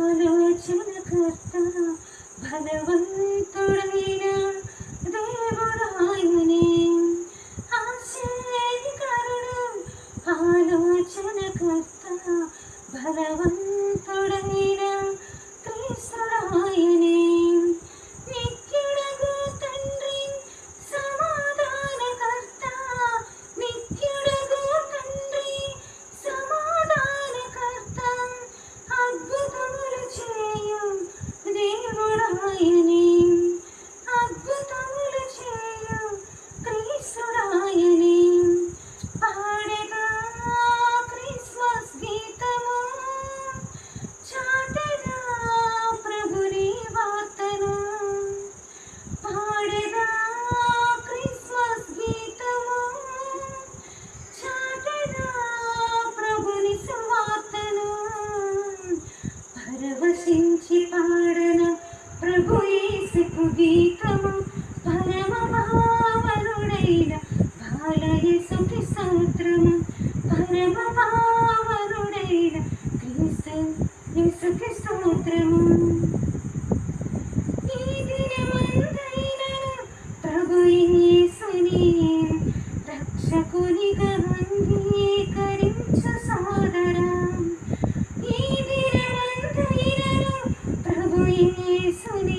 ఆలోచనకర్త బలవంతుడైన దేవుడాయనే. ఆశ్చర్యకరుడు ఆలోచనకర్త బలవంతుడైన క్రీస్తుడాయనే. నిత్యుడగు తండ్రి సమాధానకర్త, నిత్యుడగు తండ్రి సమాధానకర్త, అద్భుతములు చేయు దేవుడాయనే. అద్భుతములు చేయు క్రీస్తుడాయనే. పాడెదా క్రిస్మస్ గీతము, చాటెదా ప్రభుని వార్తను. పాడెదా క్రిస్మస్ గీతము, చాటెదా ప్రభుని సువార్తను. పరవశించి పాడన ప్రభు యేసుకు గీతము, పరమ పావనుడైన బాలయేసుకి స్తోత్రము. పరమ పావనుడైన క్రీస్తు యేసుకి స్తోత్రము. ఈ దినమందైనను ప్రభు యేసుని రక్షకునిగా అంగీకరించు సోదరా. ఈ దినమందైనను ప్రభు యేసుని